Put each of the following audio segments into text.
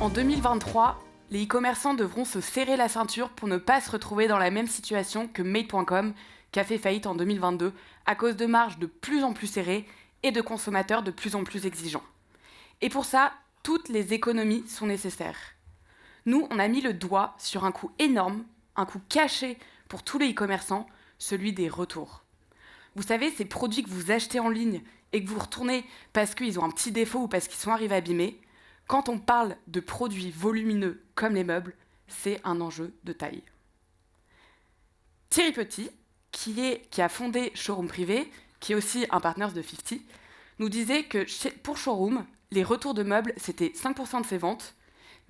En 2023, les e-commerçants devront se serrer la ceinture pour ne pas se retrouver dans la même situation que Made.com, qui a fait faillite en 2022 à cause de marges de plus en plus serrées et de consommateurs de plus en plus exigeants. Et pour ça, toutes les économies sont nécessaires. Nous, on a mis le doigt sur un coût énorme, un coût caché pour tous les e-commerçants, celui des retours. Vous savez, ces produits que vous achetez en ligne et que vous retournez parce qu'ils ont un petit défaut ou parce qu'ils sont arrivés abîmés, quand on parle de produits volumineux comme les meubles, c'est un enjeu de taille. Thierry Petit, qui a fondé Showroom Privé, qui est aussi un partenaire de 50, nous disait que pour Showroom, les retours de meubles, c'était 5% de ses ventes,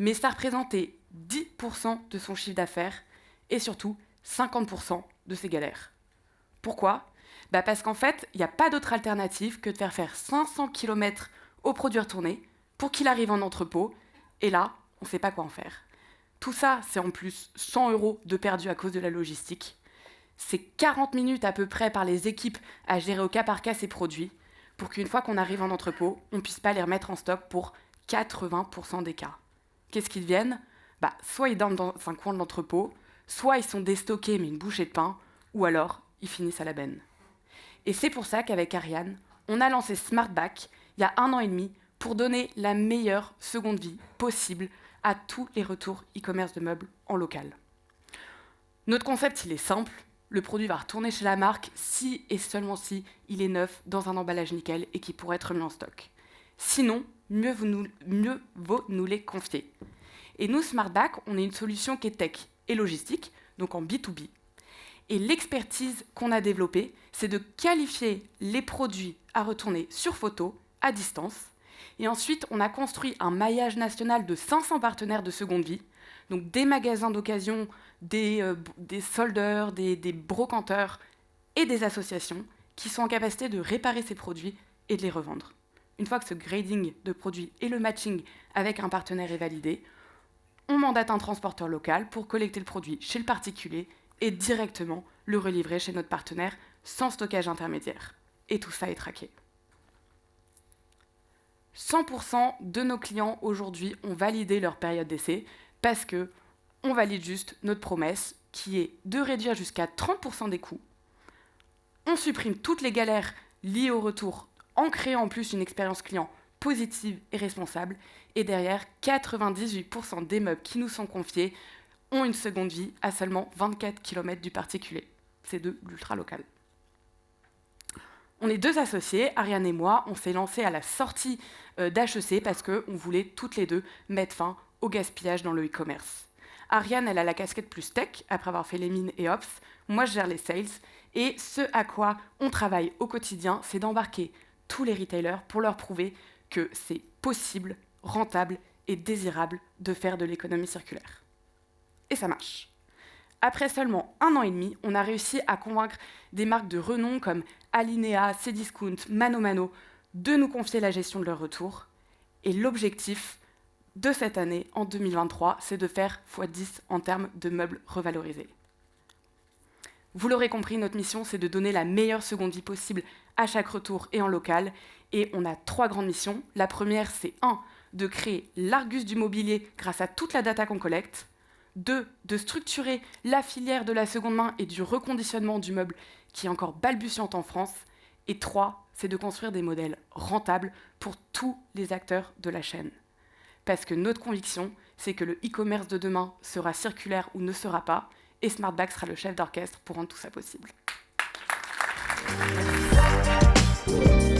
mais ça représentait 10% de son chiffre d'affaires et surtout 50% de ses galères. Pourquoi ? Parce qu'en fait, il n'y a pas d'autre alternative que de faire 500 km au produit retourné pour qu'il arrive en entrepôt, et là, on ne sait pas quoi en faire. Tout ça, c'est en plus 100 € de perdus à cause de la logistique. C'est 40 minutes à peu près par les équipes à gérer au cas par cas ces produits, pour qu'une fois qu'on arrive en entrepôt, on ne puisse pas les remettre en stock pour 80% des cas. Qu'est-ce qu'ils deviennent ? Soit ils dorment dans un coin de l'entrepôt, soit ils sont déstockés mais une bouchée de pain, ou alors ils finissent à la benne. Et c'est pour ça qu'avec Ariane, on a lancé SmartBack il y a 1 an et demi pour donner la meilleure seconde vie possible à tous les retours e-commerce de meubles en local. Notre concept, il est simple. Le produit va retourner chez la marque si et seulement si il est neuf dans un emballage nickel et qui pourrait être remis en stock. Sinon, mieux vaut nous les confier. Et nous, SmartBack, on est une solution qui est tech et logistique, donc en B2B. Et l'expertise qu'on a développée, c'est de qualifier les produits à retourner sur photo, à distance. Et ensuite, on a construit un maillage national de 500 partenaires de seconde vie, donc des magasins d'occasion, des soldeurs, des brocanteurs et des associations qui sont en capacité de réparer ces produits et de les revendre. Une fois que ce grading de produits et le matching avec un partenaire est validé, on mandate un transporteur local pour collecter le produit chez le particulier et directement le relivrer chez notre partenaire sans stockage intermédiaire. Et tout ça est traqué. 100% de nos clients aujourd'hui ont validé leur période d'essai parce qu'on valide juste notre promesse qui est de réduire jusqu'à 30% des coûts. On supprime toutes les galères liées au retour en créant en plus une expérience client positive et responsable. Et derrière, 98% des meubles qui nous sont confiés ont une seconde vie à seulement 24 km du particulier. C'est de l'ultra local. On est 2 associés, Ariane et moi, on s'est lancés à la sortie d'HEC parce qu'on voulait toutes les deux mettre fin au gaspillage dans le e-commerce. Ariane, elle a la casquette plus tech, après avoir fait les mines et ops. Moi, je gère les sales. Et ce à quoi on travaille au quotidien, c'est d'embarquer tous les retailers pour leur prouver que c'est possible, rentable et désirable de faire de l'économie circulaire. Et ça marche. Après seulement 1 an et demi, on a réussi à convaincre des marques de renom comme Alinea, Cdiscount, Mano Mano de nous confier la gestion de leur retour. Et l'objectif de cette année, en 2023, c'est de faire x10 en termes de meubles revalorisés. Vous l'aurez compris, notre mission, c'est de donner la meilleure seconde vie possible à chaque retour et en local. Et on a 3 grandes missions. La première, c'est 1, de créer l'Argus du mobilier grâce à toute la data qu'on collecte. 2, de structurer la filière de la seconde main et du reconditionnement du meuble qui est encore balbutiante en France. Et 3, c'est de construire des modèles rentables pour tous les acteurs de la chaîne. Parce que notre conviction, c'est que le e-commerce de demain sera circulaire ou ne sera pas, et SmartBack sera le chef d'orchestre pour rendre tout ça possible. Merci.